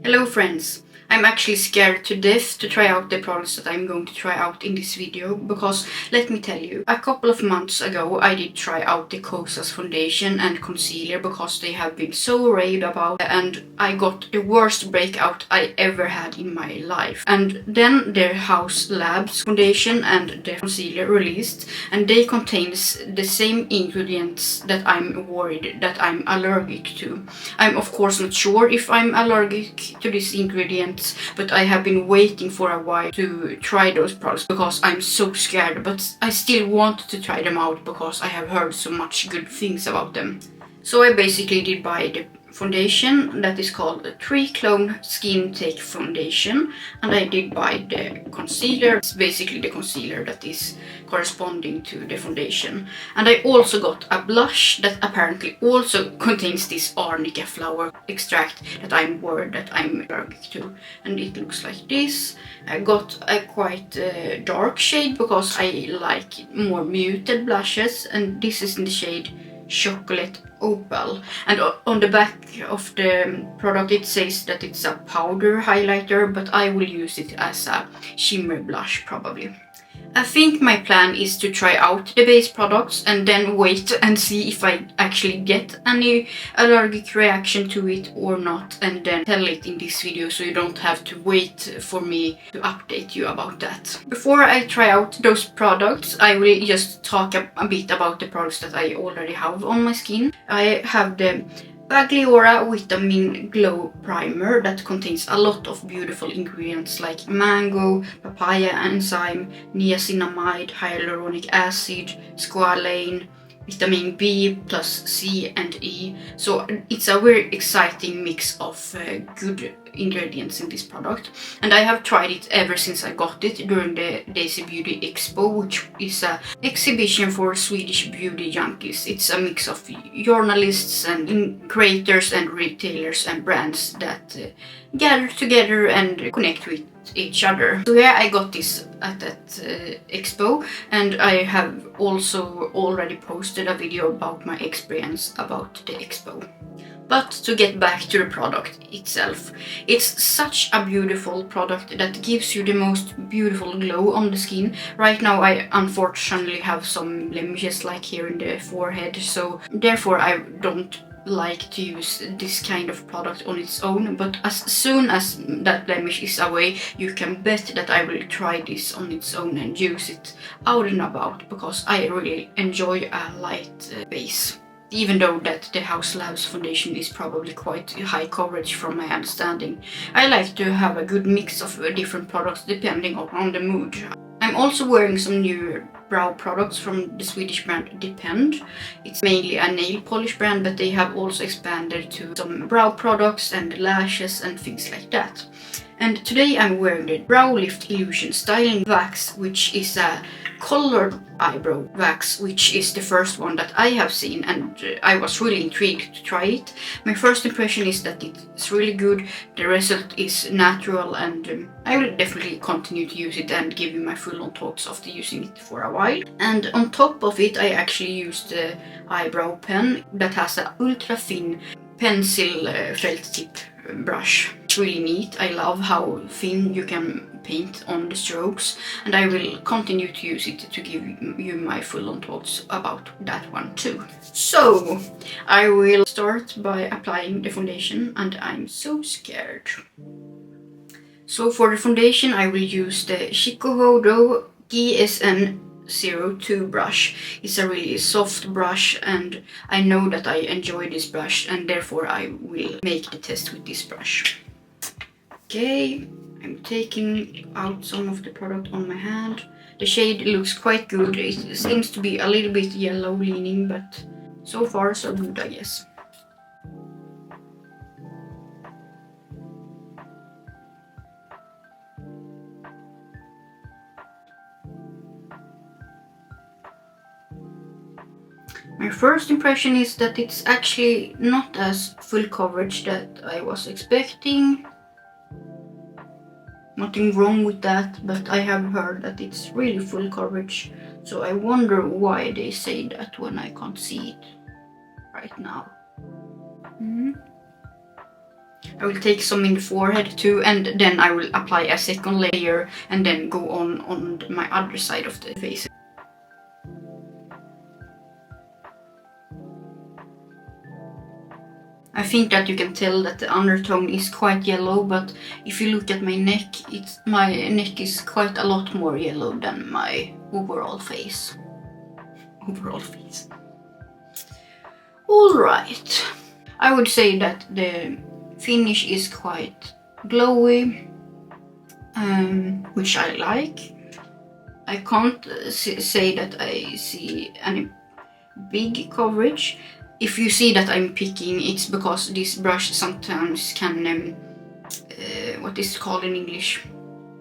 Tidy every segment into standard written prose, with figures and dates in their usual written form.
Hello friends! I'm actually scared to death to try out the products that I'm going to try out in this video because let me tell you, a couple of months ago I did try out the Kosas foundation and concealer because they have been so raved about and I got the worst breakout I ever had in my life. And then their Haus Labs foundation and the concealer released and they contains the same ingredients that I'm worried that I'm allergic to. I'm of course not sure if I'm allergic to these ingredients, but I have been waiting for a while to try those products because I'm so scared, but I still want to try them out because I have heard so much good things about them. So I basically did buy the foundation that is called the Triclone Skin Take Foundation, and I did buy the concealer. It's basically the concealer that is corresponding to the foundation. And I also got a blush that apparently also contains this arnica flower extract that I'm worried that I'm allergic to, and it looks like this. I got a quite dark shade because I like more muted blushes, and this is in the shade Chocolate Opal, and on the back of the product it says that it's a powder highlighter, but I will use it as a shimmer blush probably. I think my plan is to try out the base products and then wait and see if I actually get any allergic reaction to it or not, and then tell it in this video so you don't have to wait for me to update you about that. Before I try out those products, I will just talk a bit about the products that I already have on my skin. I have the Bagliora Vitamin Glow Primer that contains a lot of beautiful ingredients like mango, papaya enzyme, niacinamide, hyaluronic acid, squalane, vitamin B plus C and E. So it's a very exciting mix of good ingredients in this product, and I have tried it ever since I got it during the Daisy Beauty Expo, which is an exhibition for Swedish beauty junkies. It's a mix of journalists and creators and retailers and brands that gather together and connect with each other. So here I got this at that expo, and I have also already posted a video about my experience about the expo. But to get back to the product itself, it's such a beautiful product that gives you the most beautiful glow on the skin. Right now I unfortunately have some blemishes like here in the forehead, so therefore I don't like to use this kind of product on its own, but as soon as that blemish is away, you can bet that I will try this on its own and use it out and about because I really enjoy a light base. Even though that the Haus Labs foundation is probably quite high coverage from my understanding, I like to have a good mix of different products depending on the mood. I'm also wearing some new brow products from the Swedish brand Depend. It's mainly a nail polish brand, but they have also expanded to some brow products and lashes and things like that. And today I'm wearing the Brow Lift Illusion Styling Wax, which is a colored eyebrow wax, which is the first one that I have seen, and I was really intrigued to try it. My first impression is that it's really good, the result is natural, and I will definitely continue to use it and give you my full-on thoughts after using it for a while. And on top of it I actually used the eyebrow pen that has an ultra thin pencil felt tip brush. It's really neat. I love how thin you can paint on the strokes, and I will continue to use it to give you my full-on thoughts about that one too. So I will start by applying the foundation, and I'm so scared. So for the foundation I will use the Shikohodo GSN02 brush. It's a really soft brush, and I know that I enjoy this brush, and therefore I will make the test with this brush. Okay, I'm taking out some of the product on my hand. The shade looks quite good. It seems to be a little bit yellow leaning, but so far so good, I guess. My first impression is that it's actually not as full coverage that I was expecting. Nothing wrong with that, but I have heard that it's really full coverage, so I wonder why they say that when I can't see it right now. I will take some in the forehead too, and then I will apply a second layer and then go on my other side of the face. I think that you can tell that the undertone is quite yellow, but if you look at my neck, my neck is quite a lot more yellow than my overall face. Alright. I would say that the finish is quite glowy, which I like. I can't say that I see any big coverage. If you see that I'm picking, it's because this brush sometimes can, what is it called in English?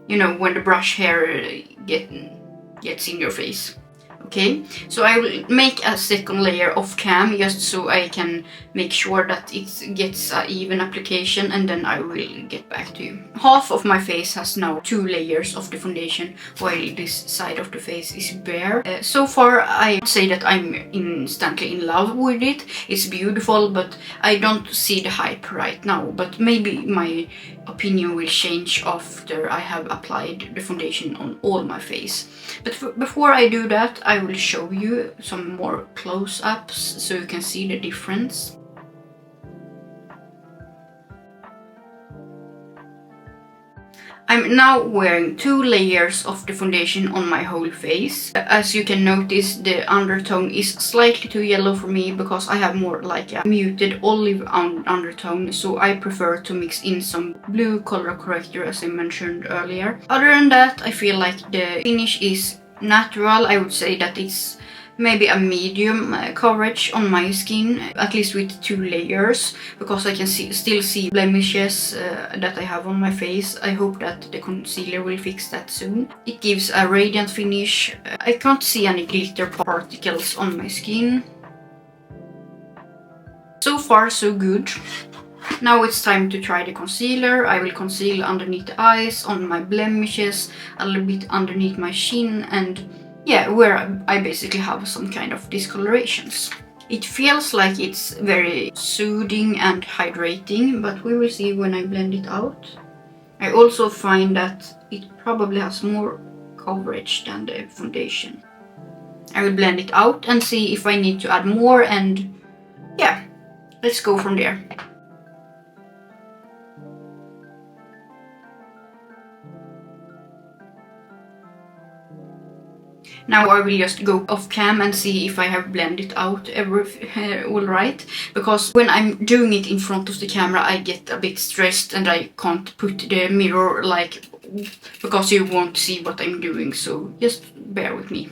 You know, when the brush hair gets in your face. Okay, so I will make a second layer off cam just so I can make sure that it gets an even application, and then I will get back to you. Half of my face has now 2 layers of the foundation, while this side of the face is bare. So far I say that I'm instantly in love with it. It's beautiful, but I don't see the hype right now. But maybe my opinion will change after I have applied the foundation on all my face. But before I do that, I will show you some more close-ups so you can see the difference. I'm now wearing 2 layers of the foundation on my whole face. As you can notice, the undertone is slightly too yellow for me because I have more like a muted olive undertone, so I prefer to mix in some blue color corrector as I mentioned earlier. Other than that, I feel like the finish is natural. I would say that it's maybe a medium coverage on my skin, at least with 2 layers, because I can still see blemishes that I have on my face. I hope that the concealer will fix that soon. It gives a radiant finish. I can't see any glitter particles on my skin. So far so good. Now it's time to try the concealer. I will conceal underneath the eyes, on my blemishes, a little bit underneath my chin, and yeah, where I basically have some kind of discolorations. It feels like it's very soothing and hydrating, but we will see when I blend it out. I also find that it probably has more coverage than the foundation. I will blend it out and see if I need to add more, and yeah, let's go from there. Now I will just go off cam and see if I have blended out alright, because when I'm doing it in front of the camera I get a bit stressed and I can't put the mirror because you won't see what I'm doing, so just bear with me.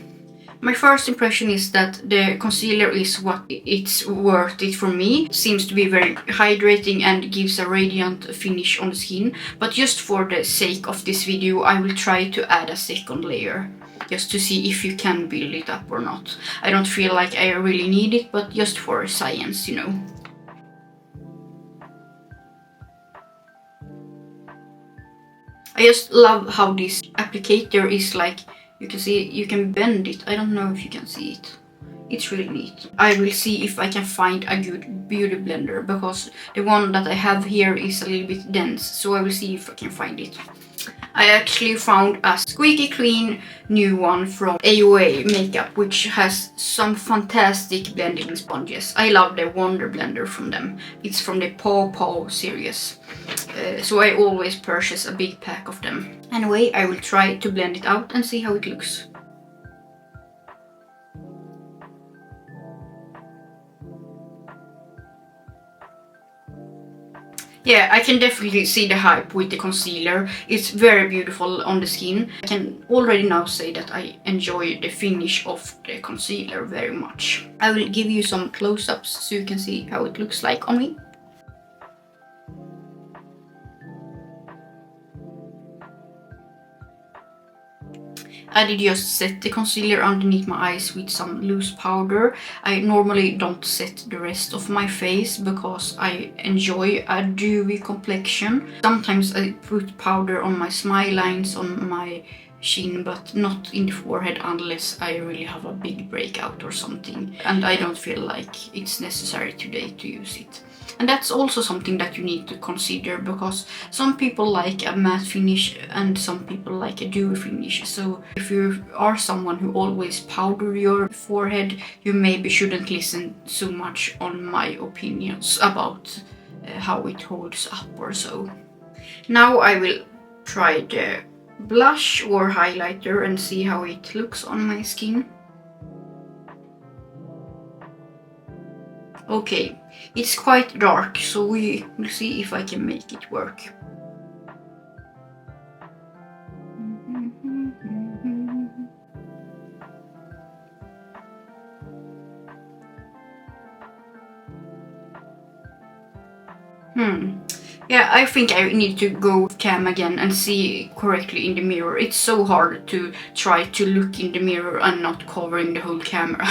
My first impression is that the concealer is what it's worth it for me. It seems to be very hydrating and gives a radiant finish on the skin, but just for the sake of this video I will try to add a second layer, just to see if you can build it up or not. I don't feel like I really need it, but just for science, you know. I just love how this applicator is like, you can see, you can bend it. I don't know if you can see it. It's really neat. I will see if I can find a good beauty blender, because the one that I have here is a little bit dense, so I will see if I can find it. I actually found a squeaky clean new one from AOA Makeup, which has some fantastic blending sponges. I love the Wonder Blender from them. It's from the Paw series. So I always purchase a big pack of them. Anyway, I will try to blend it out and see how it looks. Yeah, I can definitely see the hype with the concealer. It's very beautiful on the skin. I can already now say that I enjoy the finish of the concealer very much. I will give you some close-ups so you can see how it looks like on me. I did just set the concealer underneath my eyes with some loose powder. I normally don't set the rest of my face because I enjoy a dewy complexion. Sometimes I put powder on my smile lines, on my chin, but not in the forehead unless I really have a big breakout or something. And I don't feel like it's necessary today to use it. And that's also something that you need to consider, because some people like a matte finish and some people like a dewy finish. So if you are someone who always powder your forehead, you maybe shouldn't listen so much on my opinions about how it holds up or so. Now I will try the blush or highlighter and see how it looks on my skin. Okay, it's quite dark, so we will see if I can make it work. Yeah, I think I need to go cam again and see correctly in the mirror. It's so hard to try to look in the mirror and not covering the whole camera.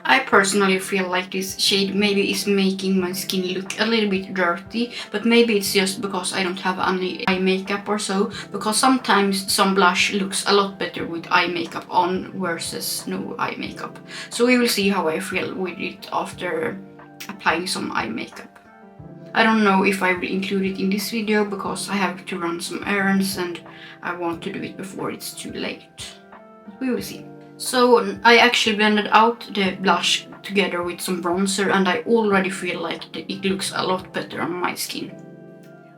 I personally feel like this shade maybe is making my skin look a little bit dirty, but maybe it's just because I don't have any eye makeup or so, because sometimes some blush looks a lot better with eye makeup on versus no eye makeup. So we will see how I feel with it after applying some eye makeup. I don't know if I will include it in this video because I have to run some errands and I want to do it before it's too late. We will see. So I actually blended out the blush together with some bronzer and I already feel like it looks a lot better on my skin.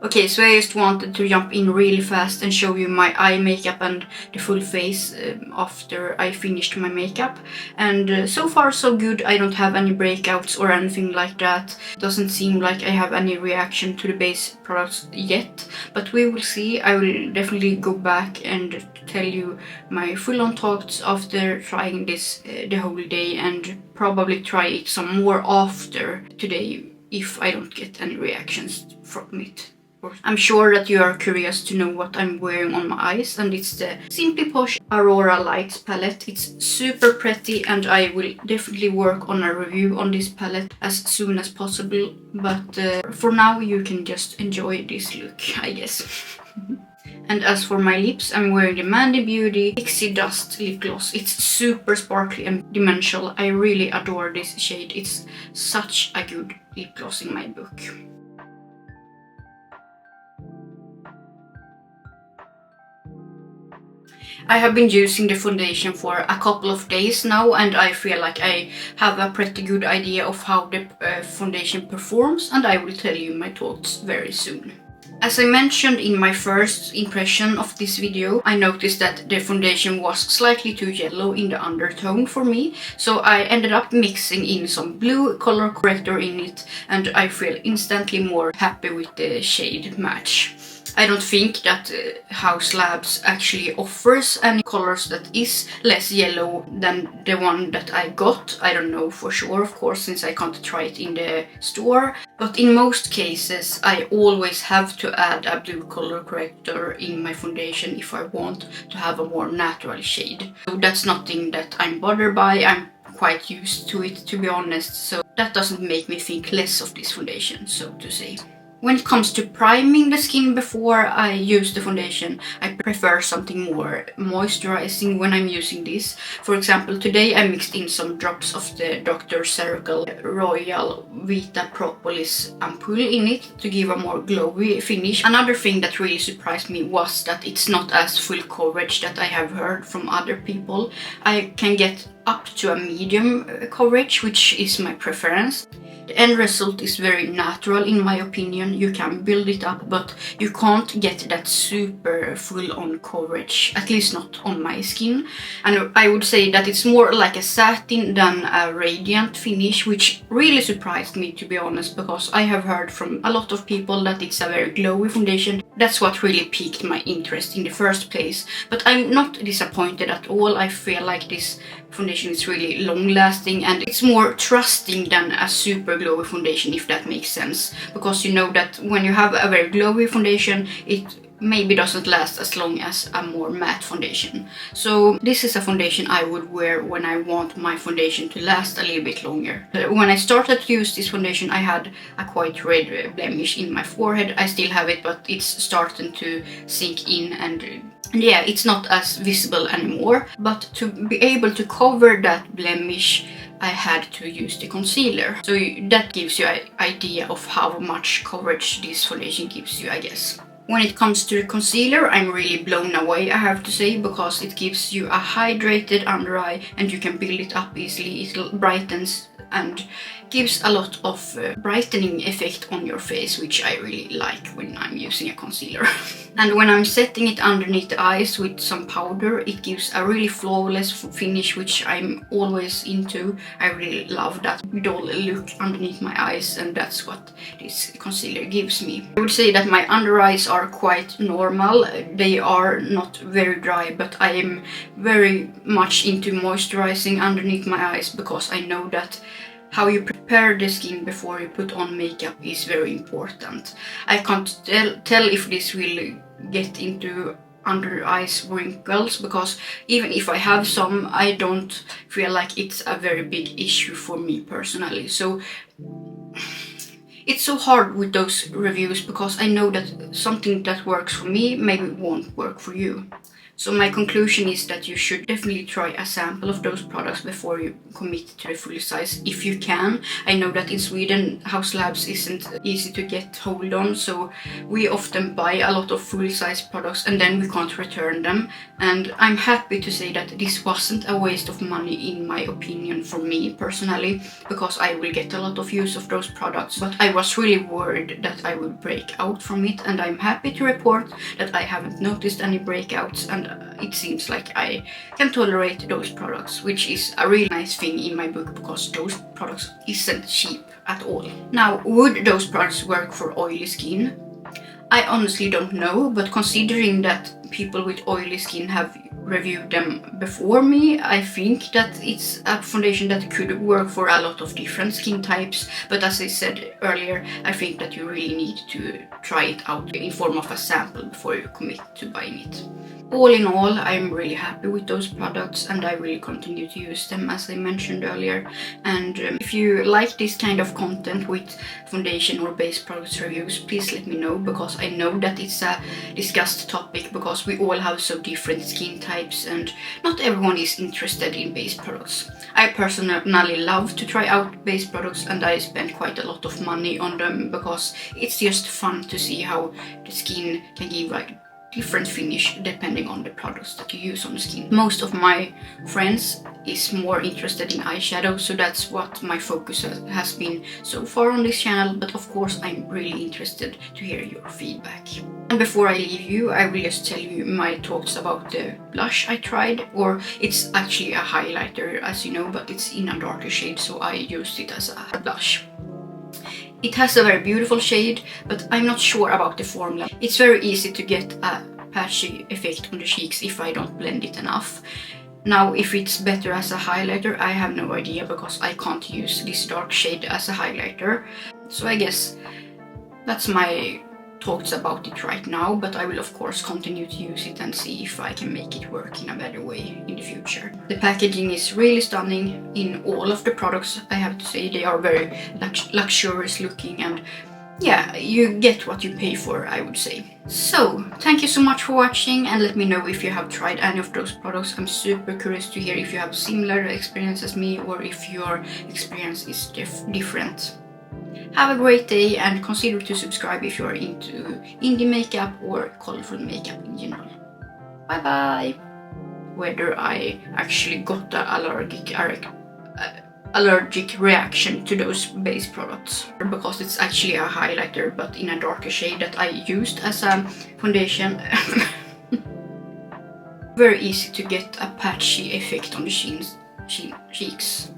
Okay, so I just wanted to jump in really fast and show you my eye makeup and the full face after I finished my makeup. And so far so good. I don't have any breakouts or anything like that. Doesn't seem like I have any reaction to the base products yet. But we will see. I will definitely go back and tell you my full-on thoughts after trying this the whole day, and probably try it some more after today if I don't get any reactions from it. I'm sure that you are curious to know what I'm wearing on my eyes, and it's the Simply Posh Aurora Lights palette. It's super pretty and I will definitely work on a review on this palette as soon as possible, but for now you can just enjoy this look, I guess. And as for my lips, I'm wearing the Mvndi Pixie Dust lip gloss. It's super sparkly and dimensional. I really adore this shade. It's such a good lip gloss in my book. I have been using the foundation for a couple of days now and I feel like I have a pretty good idea of how the foundation performs, and I will tell you my thoughts very soon. As I mentioned in my first impression of this video, I noticed that the foundation was slightly too yellow in the undertone for me, so I ended up mixing in some blue color corrector in it and I feel instantly more happy with the shade match. I don't think that Haus Labs actually offers any colors that is less yellow than the one that I got. I don't know for sure, of course, since I can't try it in the store. But in most cases, I always have to add a blue color corrector in my foundation if I want to have a more natural shade. So that's nothing that I'm bothered by. I'm quite used to it, to be honest. So that doesn't make me think less of this foundation, so to say. When it comes to priming the skin before I use the foundation, I prefer something more moisturizing when I'm using this. For example, today I mixed in some drops of the Dr. Circle Royal Vita Propolis ampoule in it to give a more glowy finish. Another thing that really surprised me was that it's not as full coverage that I have heard from other people. I can get up to a medium coverage, which is my preference. The end result is very natural in my opinion. You can build it up, but you can't get that super full-on coverage, at least not on my skin. And I would say that it's more like a satin than a radiant finish, which really surprised me, to be honest, because I have heard from a lot of people that it's a very glowy foundation. That's what really piqued my interest in the first place. But I'm not disappointed at all. I feel like this foundation is really long-lasting and it's more trusting than a super glowy foundation, if that makes sense, because you know that when you have a very glowy foundation it maybe doesn't last as long as a more matte foundation. So this is a foundation I would wear when I want my foundation to last a little bit longer. When I started to use this foundation I had a quite red blemish in my forehead. I still have it, but it's starting to sink in and yeah, it's not as visible anymore. But to be able to cover that blemish I had to use the concealer. So that gives you an idea of how much coverage this foundation gives you, I guess. When it comes to the concealer, I'm really blown away, I have to say, because it gives you a hydrated under eye and you can build it up easily. It brightens and gives a lot of brightening effect on your face, which I really like when I'm using a concealer. And when I'm setting it underneath the eyes with some powder, it gives a really flawless finish, which I'm always into. I really love that dull look underneath my eyes, and that's what this concealer gives me. I would say that my under eyes are quite normal. They are not very dry, but I am very much into moisturizing underneath my eyes, because I know that how you prepare the skin before you put on makeup is very important. I can't tell if this will get into under eyes wrinkles, because even if I have some, I don't feel like it's a very big issue for me personally. So it's so hard with those reviews, because I know that something that works for me maybe won't work for you. So my conclusion is that you should definitely try a sample of those products before you commit to the full size, if you can. I know that in Sweden, Haus Labs isn't easy to get hold on, so we often buy a lot of full size products and then we can't return them. And I'm happy to say that this wasn't a waste of money, in my opinion, for me personally, because I will get a lot of use of those products. But I was really worried that I would break out from it, and I'm happy to report that I haven't noticed any breakouts, and it seems like I can tolerate those products, which is a really nice thing in my book, because those products isn't cheap at all. Now, would those products work for oily skin? I honestly don't know, but considering that people with oily skin have reviewed them before me, I think that it's a foundation that could work for a lot of different skin types. But as I said earlier, I think that you really need to try it out in form of a sample before you commit to buying it. All in all, I'm really happy with those products, and I will continue to use them, as I mentioned earlier. And if you like this kind of content with foundation or base products reviews, please let me know, because I know that it's a discussed topic, because we all have so different skin types and not everyone is interested in base products. I personally love to try out base products, and I spend quite a lot of money on them, because it's just fun to see how the skin can give like different finish depending on the products that you use on the skin. Most of my friends is more interested in eyeshadow, so that's what my focus has been so far on this channel, but of course I'm really interested to hear your feedback. And before I leave you, I will just tell you my thoughts about the blush I tried, or it's actually a highlighter, as you know, but it's in a darker shade, so I used it as a blush. It has a very beautiful shade, but I'm not sure about the formula. It's very easy to get a patchy effect on the cheeks if I don't blend it enough. Now, if it's better as a highlighter, I have no idea, because I can't use this dark shade as a highlighter. So I guess that's my thoughts about it right now, but I will of course continue to use it and see if I can make it work in a better way in the future. The packaging is really stunning in all of the products, I have to say. They are very luxurious looking, and yeah, you get what you pay for, I would say. So, thank you so much for watching, and let me know if you have tried any of those products. I'm super curious to hear if you have similar experience as me, or if your experience is different. Have a great day, and consider to subscribe if you are into indie makeup or colorful makeup in general. Bye bye! Whether I actually got the allergic reaction to those base products, because it's actually a highlighter but in a darker shade that I used as a foundation. Very easy to get a patchy effect on the cheeks.